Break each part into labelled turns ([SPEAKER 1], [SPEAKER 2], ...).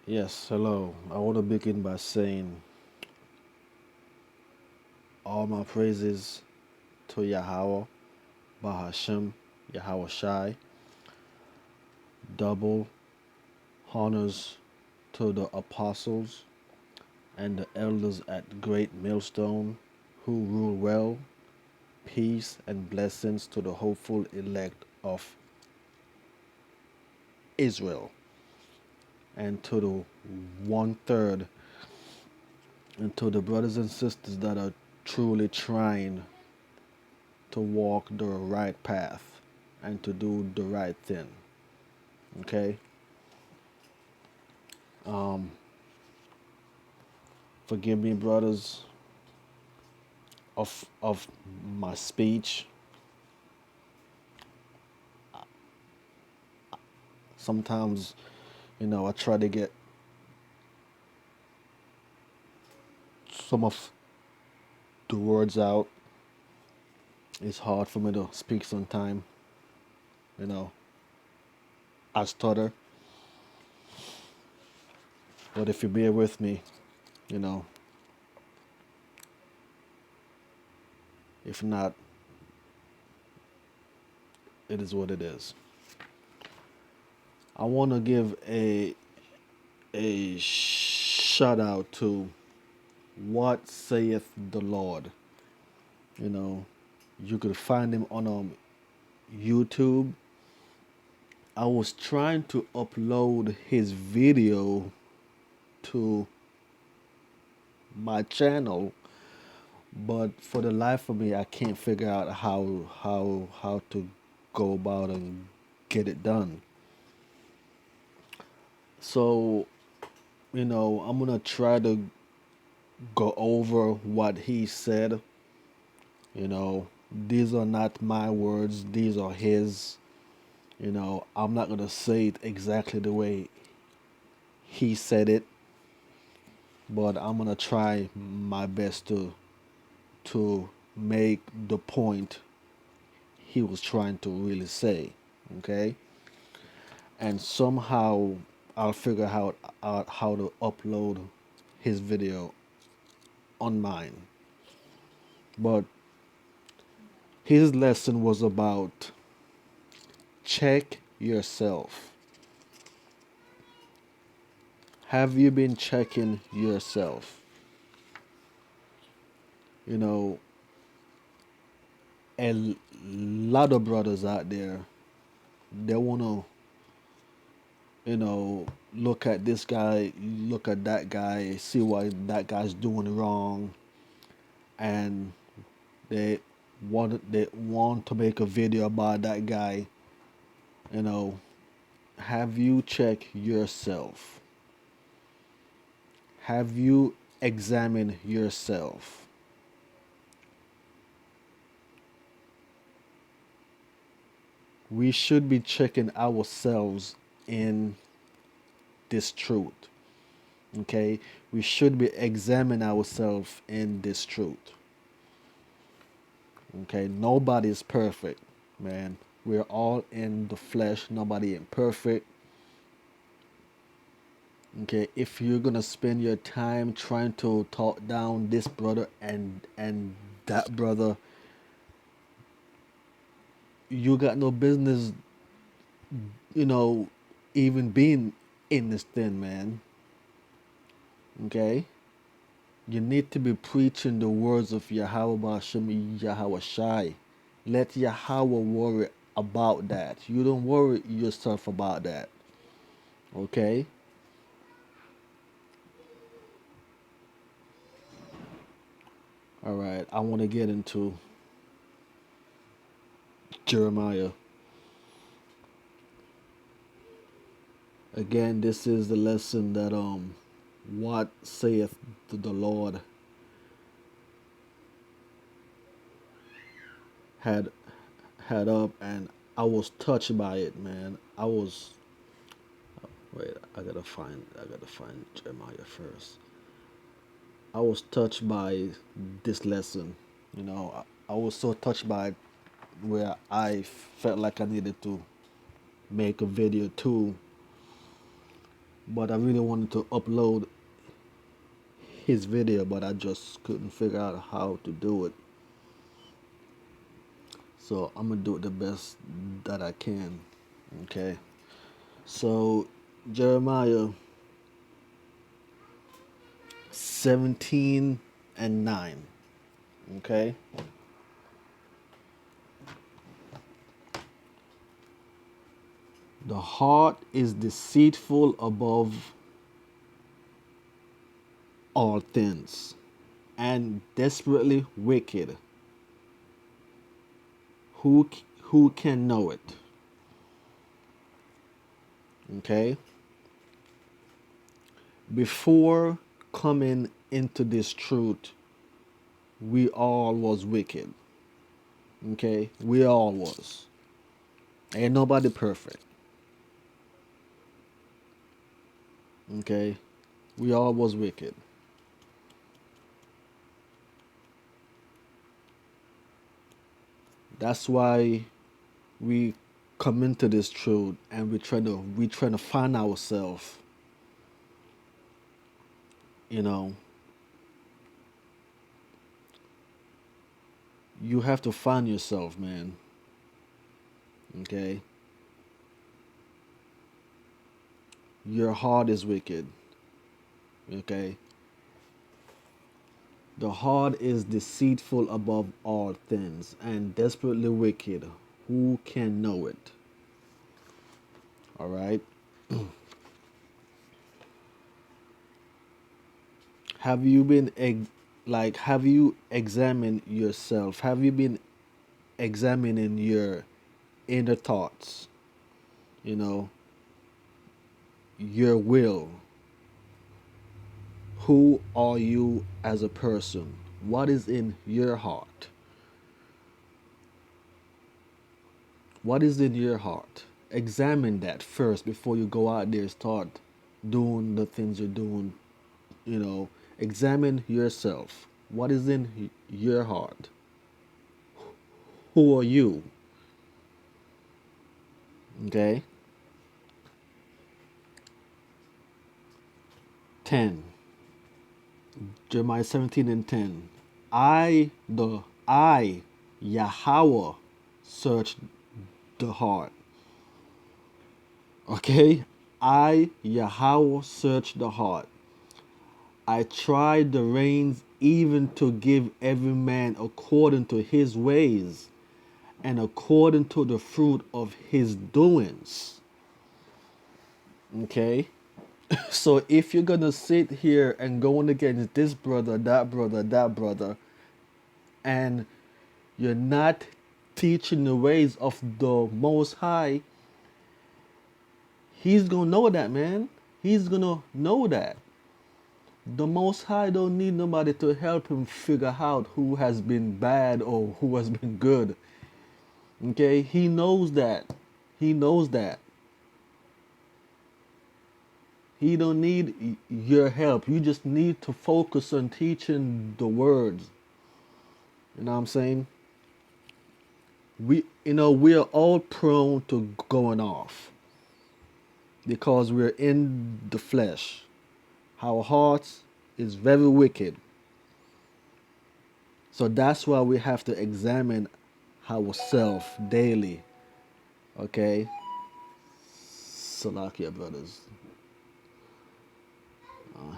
[SPEAKER 1] Yes, hello. I want to begin by saying all my praises to Yahweh, Bahashem, Yahweh Shai, double honors to the apostles and the elders at Great Millstone who rule well, peace and blessings to the hopeful elect of Israel, and to the one third, and to the brothers and sisters that are truly trying to walk the right path and to do the right thing. Okay? Um, Forgive me, brothers, of my speech. Sometimes, I try to get some of the words out. It's hard for me to speak sometimes. You know, I stutter, but if you bear with me, you know, if not, it is what it is. I want to give a shout out to what saith the Lord. You know, you could find him on YouTube. I was trying to upload his video to my channel, but for the life of me, I can't figure out how to go about and get it done. So, I'm gonna try to go over what he said. These are not my words; these are his. I'm not gonna say it exactly the way he said it, but I'm gonna try my best to make the point he was trying to really say. Okay, and somehow I'll figure out how to upload his video on mine. But his lesson was about check yourself. Have you been checking yourself? You know, a lot of brothers out there, they want to look at this guy, look at that guy, see what that guy's doing wrong, and they want to make a video about that guy. You know, have you checked yourself? Have you examined yourself? We should be checking ourselves in this truth. Okay, we should be examining ourselves in this truth. Okay, nobody is perfect, man. We're all in the flesh. Nobody is perfect. Okay, if you're gonna spend your time trying to talk down this brother and that brother, you got no business, you know, even being in this thing, man. Okay, you need to be preaching the words of Yahweh Bashim Yahweh Shai. Let Yahweh worry about that. You don't worry yourself about that. Okay? All right. I want to get into Jeremiah. Again, this is the lesson that what saith the Lord had had up, and I was touched by it, man. I was wait, I gotta find Jeremiah first. I was touched by this lesson. I was so touched by it where I felt like I needed to make a video too, but I really wanted to upload his video, but I just couldn't figure out how to do it. So I'm gonna do it the best that I can. Okay. So Jeremiah 17:9. Okay. The heart is deceitful above all things and desperately wicked. Who can know it? Okay. Before coming into this truth, we all was wicked. Okay, we all was. Ain't nobody perfect. Okay, we all was wicked. That's why we come into this truth and we trying to find ourselves. You know, you have to find yourself, man. Okay, your heart is wicked. Okay, the heart is deceitful above all things and desperately wicked. Who can know it? All right. Have you been have you examined yourself? Have you been examining your inner thoughts? You know, your will. Who are you as a person? What is in your heart? What is in your heart? Examine that first before you go out there and start doing the things you're doing. You know, examine yourself. What is in your heart? Who are you? Okay? 10. Jeremiah 17:10. I, Yahweh, search the heart. Okay? I, Yahweh, search the heart. I try the reins even to give every man according to his ways and according to the fruit of his doings. Okay? So if you're gonna sit here and going against this brother, that brother, and you're not teaching the ways of the Most High, He's gonna know that, man. He's gonna know that. The Most High don't need nobody to help him figure out who has been bad or who has been good. Okay? He knows that. He knows that. He don't need your help. You just need to focus on teaching the words. You know what I'm saying? We are all prone to going off because we're in the flesh. Our hearts is very wicked. So that's why we have to examine ourselves daily. Okay? Salakia brothers.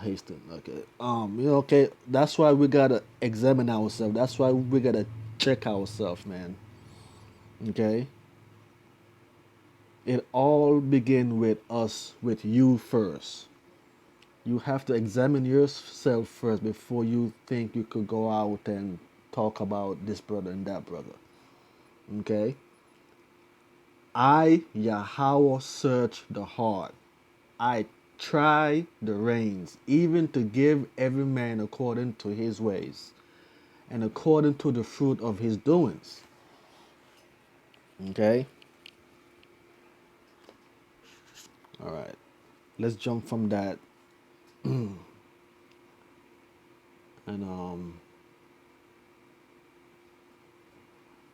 [SPEAKER 1] Hasting. Okay. Okay, that's why we gotta examine ourselves. That's why we gotta check ourselves, man. Okay? It all begin with us, with you first. You have to examine yourself first before you think you could go out and talk about this brother and that brother. Okay? I, Yahweh, search the heart. I try the reins, even to give every man according to his ways and according to the fruit of his doings. Okay? All right. Let's jump from that and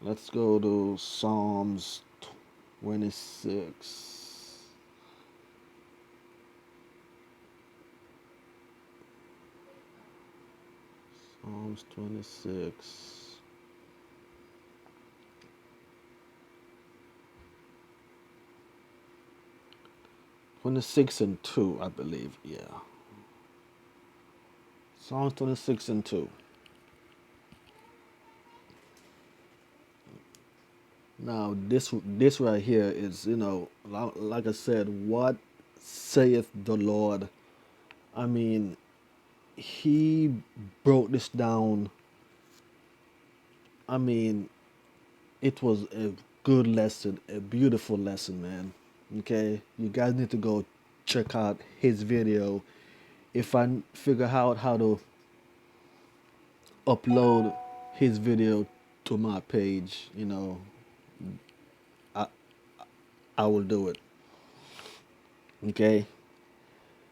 [SPEAKER 1] let's go to Psalms 26. Psalms 26. 26 and 2, I believe. Yeah. Psalms 26 and 2. Now, this right here is, like I said, what saith the Lord? I mean, he broke this down. I mean, it was a good lesson, a beautiful lesson, man. Okay, you guys need to go check out his video. If I figure out how to upload his video to my page, I I will do it. Okay,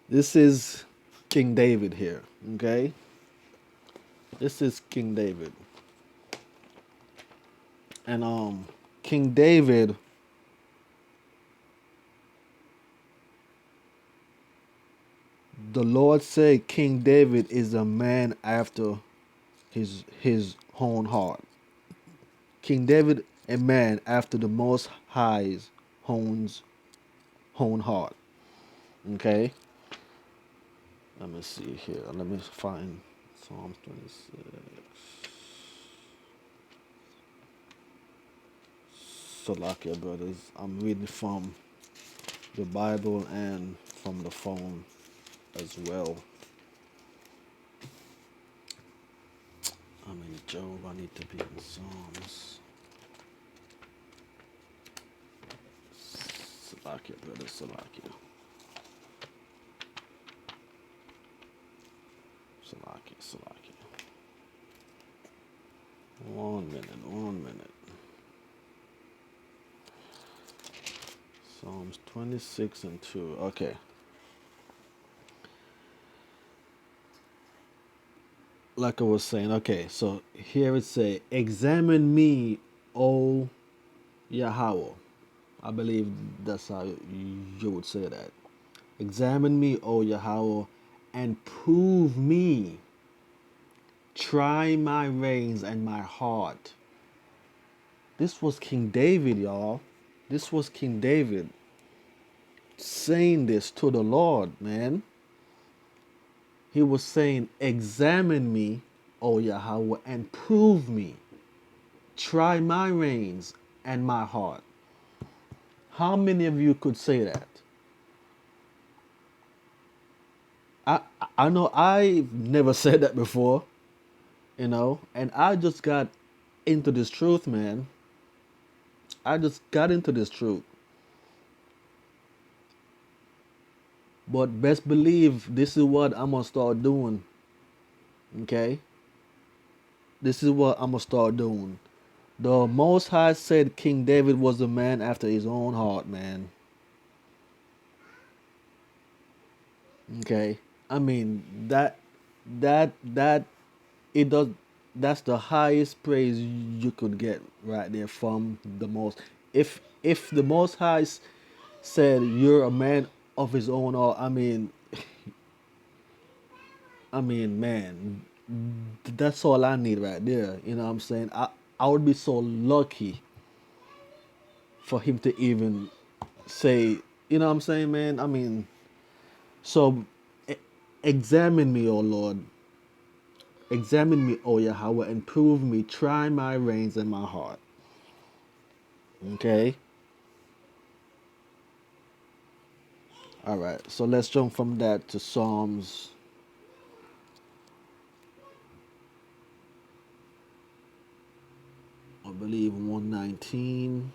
[SPEAKER 1] this is King David here. Okay, this is King David, and King David, the Lord said, King David is a man after his own heart. King David, a man after the Most High's own heart. Okay, let me see here. Let me find Psalms 26. Salakia, brothers. I'm reading from the Bible and from the phone as well. I'm in Job. I need to be in Psalms. Salakia, brothers. Salakia. Salakia. Salakia. 1 minute. 1 minute. Psalms 26 and 2. Okay. Like I was saying, okay, so here it say, examine me, O Yahweh. I believe that's how you would say that. Examine me, O Yahweh, and prove me. Try my reins and my heart. This was King David, y'all. This was King David saying this to the Lord, man. He was saying, examine me, O Yahweh, and prove me. Try my reins and my heart. How many of you could say that? I I know I've never said that before, and I just got into this truth, man. I just got into this truth. But best believe this is what I'm gonna start doing. Okay? This is what I'm gonna start doing. The Most High said King David was a man after his own heart, man. Okay? I mean that it does that's the highest praise you could get right there from the most. If the Most High said you're a man of his own heart, I mean, man, that's all I need right there. You know what I'm saying? I would be so lucky for him to even say, you know what I'm saying, man? I mean, so e- examine me, O Lord. Examine me, O Yahweh, and prove me. Try my reins and my heart. Okay? All right. So let's jump from that to Psalms, I believe, 119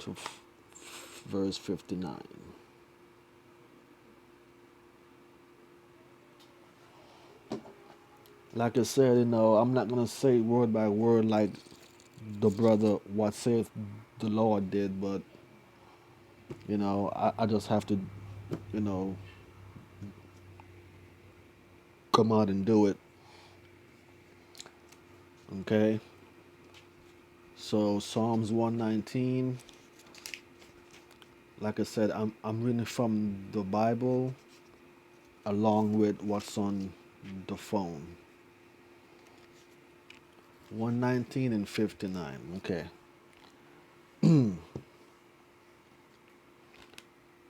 [SPEAKER 1] to verse 59. Like I said, I'm not gonna say word by word like the brother what saith the Lord did, but I just have to, you know, come out and do it. Okay. So Psalms 119, like I said, I'm reading from the Bible along with what's on the phone. 119 and 59. Okay.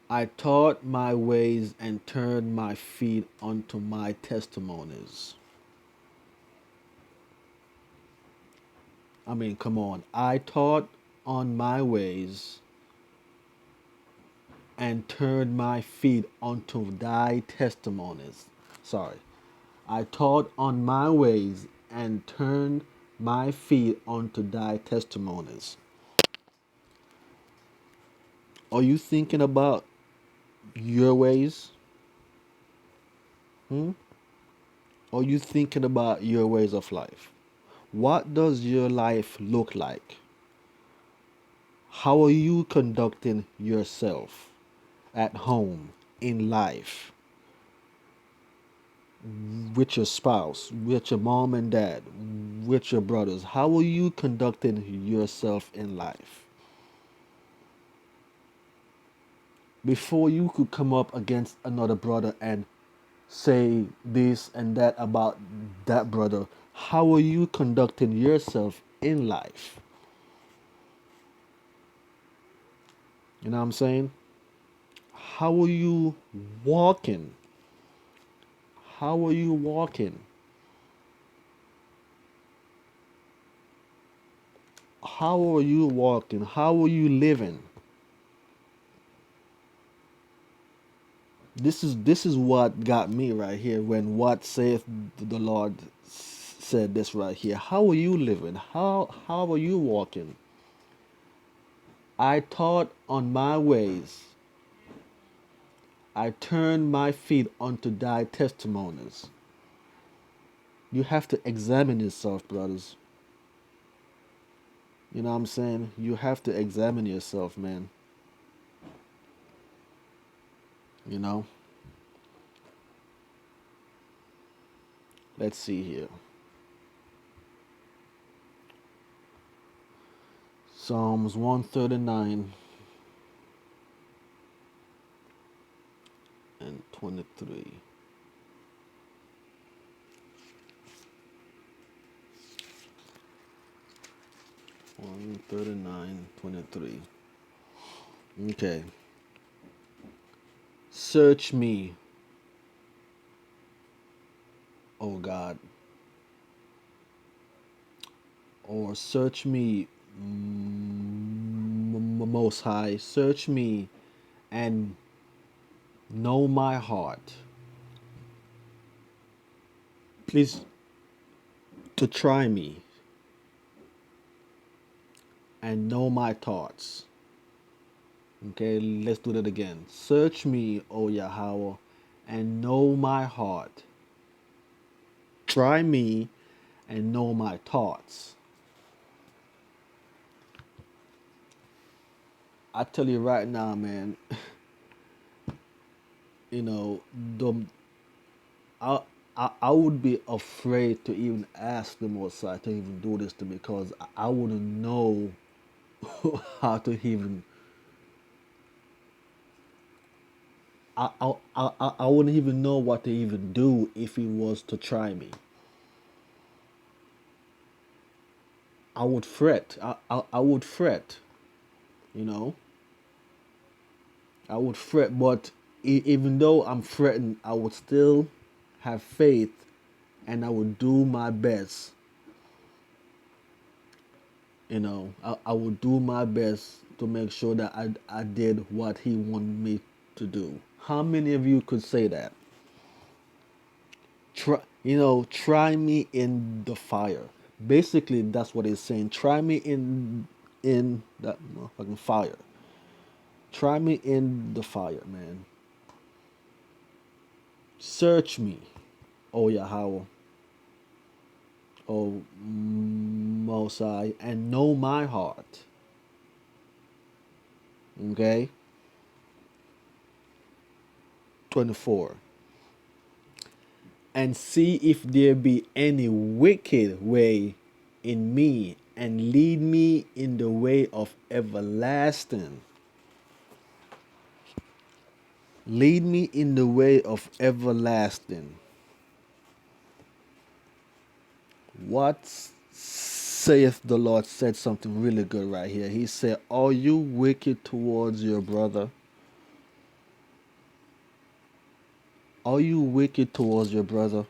[SPEAKER 1] I taught my ways and turned my feet unto my testimonies. I mean, come on. I taught on my ways and turned my feet unto thy testimonies. Sorry. I taught on my ways and turned my feet unto thy testimonies. Are you thinking about your ways? Hmm? Are you thinking about your ways of life? What does your life look like? How are you conducting yourself at home, in life, with your spouse, with your mom and dad, with your brothers? How are you conducting yourself in life? Before you could come up against another brother and say this and that about that brother, how are you conducting yourself in life? You know what I'm saying? How are you walking? How are you walking? How are you walking? How are you living? This is what got me right here when what saith the Lord said this right here. How are you living? How are you walking? I taught on my ways. I turned my feet unto thy testimonies. You have to examine yourself, brothers. You know what I'm saying? You have to examine yourself, man. You know? Let's see here. Psalms 139 and 23. 139, 23. Okay. Search me, O God, or search me, Most High. Search me and know my heart. Please to try me and know my thoughts. Okay, let's do that again. Search me, O Yahweh, and know my heart. Try me and know my thoughts. I tell you right now, man, you know, the I, I would be afraid to even ask the Most High to even do this to me because I wouldn't know how to even I wouldn't even know what to even do if he was to try me. I would fret. I would fret, you know. I would fret, but even though I'm fretting, I would still have faith and I would do my best. You know, I would do my best to make sure that I did what he wanted me to do. How many of you could say that? Try me in the fire. Basically, that's what it's saying. Try me in that fucking fire. Try me in the fire, man. Search me, O Yahweh, O Mosai, and know my heart. Okay? 24. And see if there be any wicked way in me, and lead me in the way of everlasting. Lead me in the way of everlasting. What saith the Lord said something really good right here. He said, are you wicked towards your brother? Are you wicked towards your brother?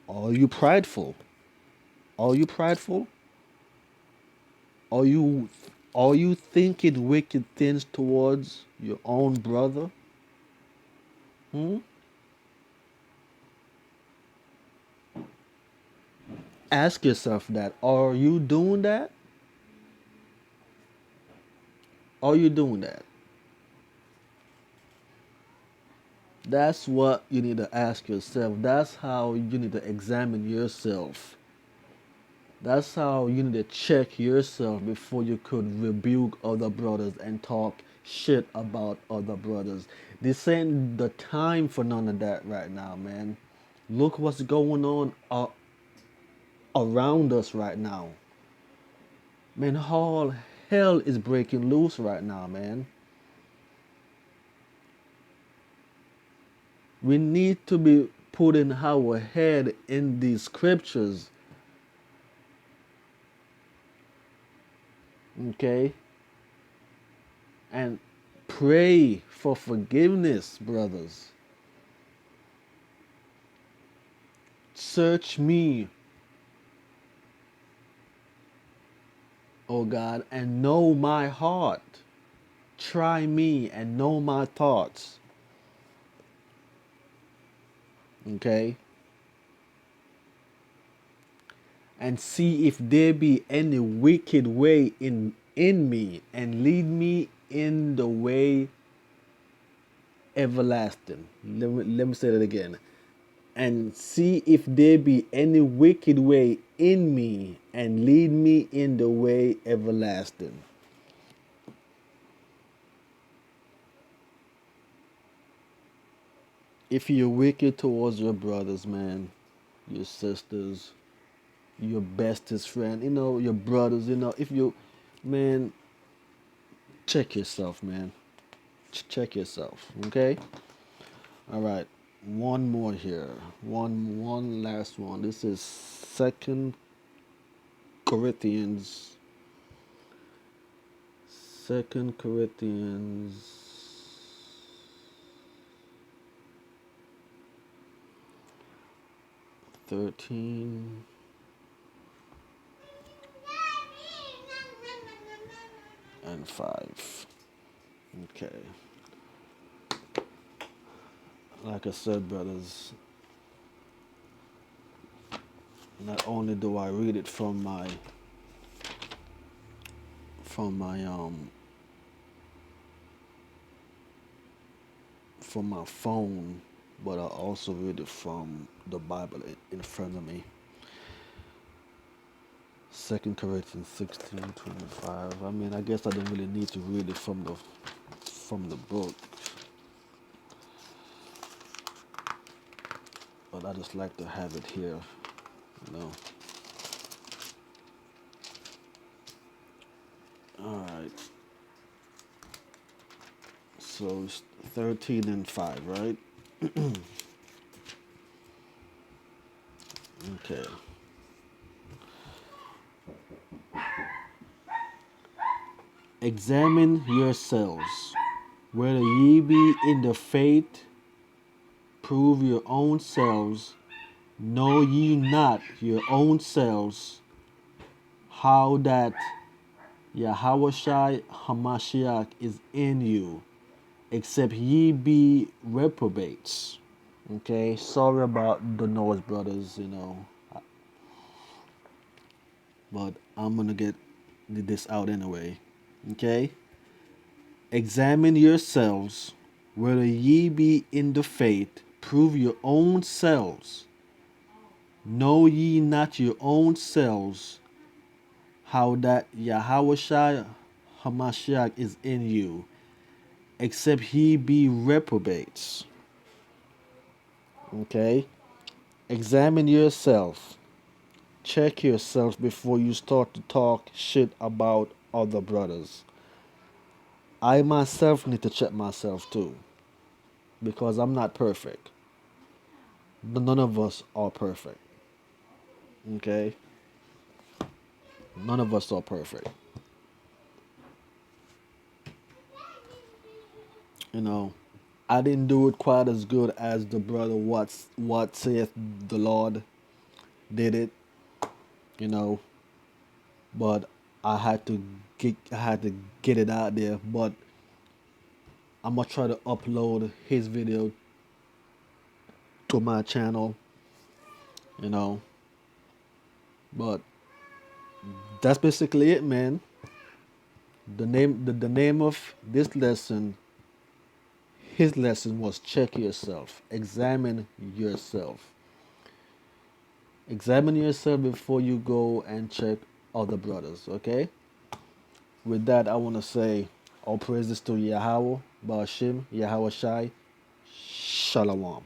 [SPEAKER 1] Are you prideful? Are you prideful? Are you are you thinking wicked things towards your own brother? Hmm? Ask yourself that. Are you doing that? Are you doing that? That's what you need to ask yourself. That's how you need to examine yourself. That's how you need to check yourself before you could rebuke other brothers and talk shit about other brothers. This ain't the time for none of that right now, man. Look what's going on around us right now. Man, all hell is breaking loose right now, man. We need to be putting our head in these scriptures, okay? And pray for forgiveness, brothers. Search me, O God, and know my heart. Try me and know my thoughts, okay? And see if there be any wicked way in me, and lead me in the way everlasting. Let me say that again. And see if there be any wicked way in me, and lead me in the way everlasting. If you're wicked towards your brothers, man, your sisters, your bestest friend, your brothers, if you, man, check yourself, man. Check yourself, okay? All right, one more here. One last one. This is Corinthians, Second Corinthians 13 and 5. Okay. Like I said, brothers, not only do I read it from my from my phone, but I also read it from the Bible in front of me. 2 Corinthians 16:25. I mean, I guess I don't really need to read it from the book, but I just like to have it here, you know. All right. So it's 13 and 5, right? Okay. Examine yourselves, whether ye be in the faith, prove your own selves. Know ye not your own selves how that Yahushua Hamashiach is in you, except ye be reprobates. Okay, sorry about the noise, brothers, but I'm gonna get this out anyway. Okay, examine yourselves whether ye be in the faith, prove your own selves. Know ye not your own selves how that Yahushua Hamashiach is in you, except he be reprobates. Okay? Examine yourself. Check yourself before you start to talk shit about other brothers. I myself need to check myself too, because I'm not perfect. None of us are perfect. Okay? None of us are perfect. You know, I didn't do it quite as good as the brother what saith the Lord did it, you know, but I had to get it out there. But I'm gonna try to upload his video to my channel, you know. But that's basically it, man. The name of this lesson, his lesson was check yourself, examine yourself. Examine yourself before you go and check other brothers, okay? With that, I want to say all praises to Yahweh, Ba'ashim, Yahweh Shai, Shalom.